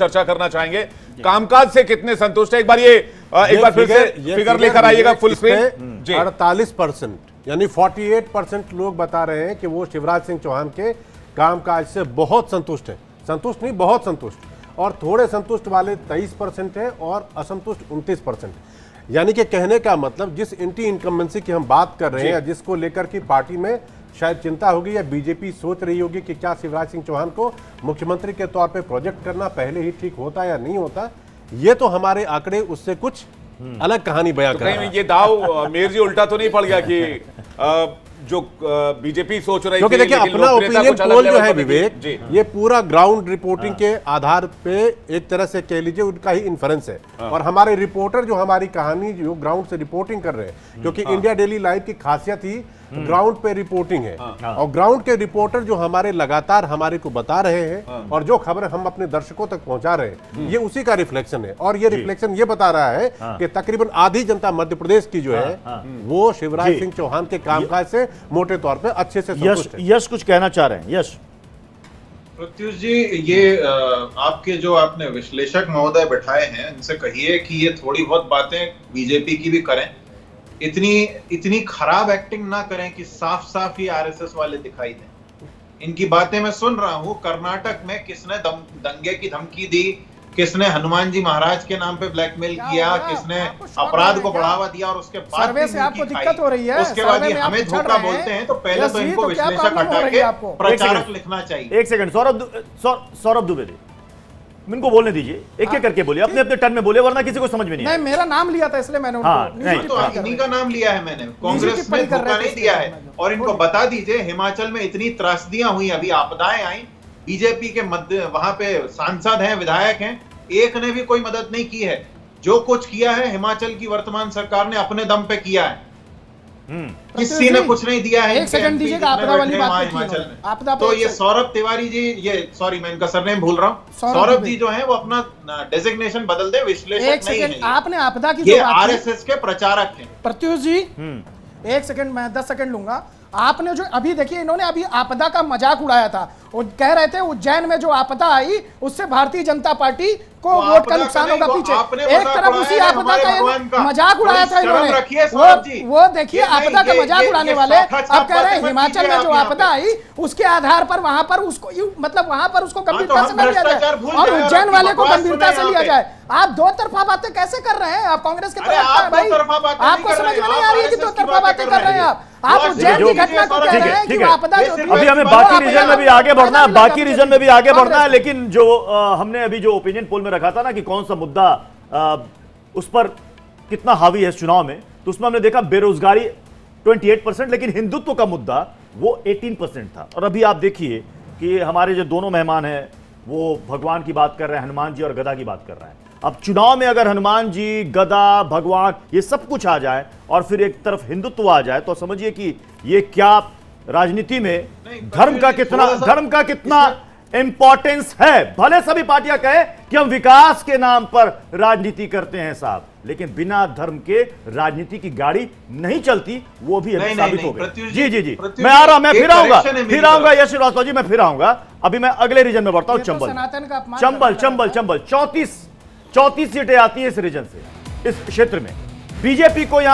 चर्चा करना चाहेंगे। कामकाज से कितने संतुष्ट है, एक बार एक बार फिर से फिगर लेकर आइएगा फुल स्क्रीन। 48% यानी 48% लोग बता रहे हैं कि वो शिवराज सिंह चौहान के कामकाज से बहुत संतुष्ट है। संतुष्ट नहीं, बहुत संतुष्ट। और थोड़े संतुष्ट वाले 23% है और असंतुष्ट 29%। यानी कि कहने का मतलब जिस एंटी इनकम्बेंसी की हम बात कर रहे हैं, जिसको लेकर की पार्टी में शायद चिंता होगी या बीजेपी सोच रही होगी कि क्या शिवराज सिंह चौहान को मुख्यमंत्री के तौर पे प्रोजेक्ट करना पहले ही ठीक होता या नहीं होता, ये तो हमारे आंकड़े उससे कुछ अलग कहानी बयां कर रहे हैं। ये दाव मेयर जी उल्टा तो नहीं पड़ गया कि जो बीजेपी सोच रही क्योंकि देखिए अपना ओपिनियन पोल जो है विवेक, ये पूरा ग्राउंड रिपोर्टिंग के आधार पे एक तरह से कह लीजिए उनका ही इन्फ्रेंस है। और हमारे रिपोर्टर जो हमारी कहानी जो ग्राउंड से रिपोर्टिंग कर रहे हैं, क्योंकि इंडिया डेली लाइव की खासियत ही ग्राउंड पे रिपोर्टिंग है। और ग्राउंड के रिपोर्टर जो हमारे लगातार हमारे को बता रहे हैं और जो खबरें हम अपने दर्शकों तक पहुंचा रहे हैं, ये उसी का रिफ्लेक्शन है। और ये रिफ्लेक्शन ये बता रहा है कि तकरीबन आधी संता मध्य प्रदेश की जो है वो शिवराज सिंह चौहान के कामकाज से मोटे तौर पे अच्छे से संतुष्ट है। यश कुछ कहना चाह रहे हैं। यश। प्रत्युष जी, ये आपके जो आपने विश्लेषक महोदय बैठाए हैं, इनसे कहिए कि ये थोड़ी बहुत बातें बीजेपी की भी करें। इतनी खराब एक्टिंग ना करें कि साफ साफ ही आरएसएस वाले दिखाई दें। इनकी बातें मैं सुन रहा हूँ। कर्नाटक में किसने दंगे की धमकी दी, किसने हनुमान जी महाराज के नाम पे ब्लैकमेल किया, किसने अपराध को बढ़ावा दिया, और उसके बाद सर्वे से आपको दिक्कत हो रही है, उसके बाद ही हमें धोखा बोलते हैं। तो पहले तो इनको विश्लेषक हटा के प्रचारक लिखना चाहिए। एक सेकंड, सौरभ दुबे जी, इनको बोलने दीजिए, एक एक करके बोलिए, अपने अपने टर्न में बोलिए, वरना किसी को समझ में नहीं आएगा। मेरा नाम लिया था इसलिए मैंने उनको इन्हीं का नाम लिया है मैंने, कांग्रेस ने धोखा नहीं दिया है। और इनको बता दीजिए, हिमाचल में इतनी त्रासदियां हुई, अभी आपदाएं आई, बीजेपी के मध्य वहां पे सांसद हैं, विधायक हैं, एक ने भी कोई मदद नहीं की है। जो कुछ किया है हिमाचल की वर्तमान सरकार ने अपने दम पे किया है। किसी ने कुछ नहीं दिया है। एक सेकंड दीजिएगा, आपदा वाली बात हिमाचल में। तो ये सौरभ तिवारी जी, ये सॉरी मैं इनका सरनेम भूल रहा हूँ, सौरभ जी जो है वो अपना डेजिग्नेशन बदल दे, विश्लेषक नहीं है। आपने आपदा की ये आरएसएस के प्रचारक हैं। प्रत्युष जी, एक सेकंड, मैं 10 सेकंड लूंगा। आपने जो अभी देखिए, इन्होंने अभी आपदा का मजाक उड़ाया था। वो कह रहे थे उज्जैन में जो आपदा आई उससे भारतीय जनता पार्टी को वोट का नुकसान होगा। पीछे एक तरफ उसी आपदा का मजाक उड़ाया था इन्होंने। वो देखिए आपदा का मजाक उड़ाने वाले अब कह रहे हैं हिमाचल में जो आपदा आई उसके आधार पर वहां पर उसको मतलब वहां पर उसको गंभीरता से न लिया जाए और उज्जैन वाले को गंभीरता से लिया जाए। आप दो तरफा बातें कैसे कर रहे हैं? आप कांग्रेस के तरफ भाई, आपको समझ में नहीं आ रही है कि दो तरफा बातें कर रहे हैं आप उज्जैन की घटना को कह रहे हैं कि आपदा जो अभी हमें बाकी रीजन में भी आगे बढ़ना है, बाकी रीजन में भी आगे बढ़ना है। लेकिन जो हमने अभी जो ओपिनियन पोल में रखा था ना कि कौन सा मुद्दा उस पर कितना हावी है चुनाव में, तो उसमें हमने देखा बेरोजगारी 28%, लेकिन हिंदुत्व का मुद्दा वो 18% था। और अभी आप देखिए कि हमारे जो दोनों मेहमान हैं वो भगवान की बात कर रहे हैं, हनुमान जी और गदा की बात कर रहे हैं। अब चुनाव में अगर हनुमान जी, गदा, भगवान ये सब कुछ आ जाए और फिर एक तरफ हिंदुत्व आ जाए, तो समझिए कि ये क्या राजनीति में धर्म का कितना इंपॉर्टेंस है। भले सभी पार्टियां कहे कि हम विकास के नाम पर राजनीति करते हैं साहब, लेकिन बिना धर्म के राजनीति की गाड़ी नहीं चलती, वो भी साबित हो गई। जी मैं आ रहा हूं, मैं फिर आऊंगा यश श्रीवास्तव जी, मैं फिर आऊंगा। अभी मैं अगले रीजन में बढ़ता हूं, चंबल 34 सीटें आती है इस रीजन से, इस क्षेत्र में बीजेपी को यहां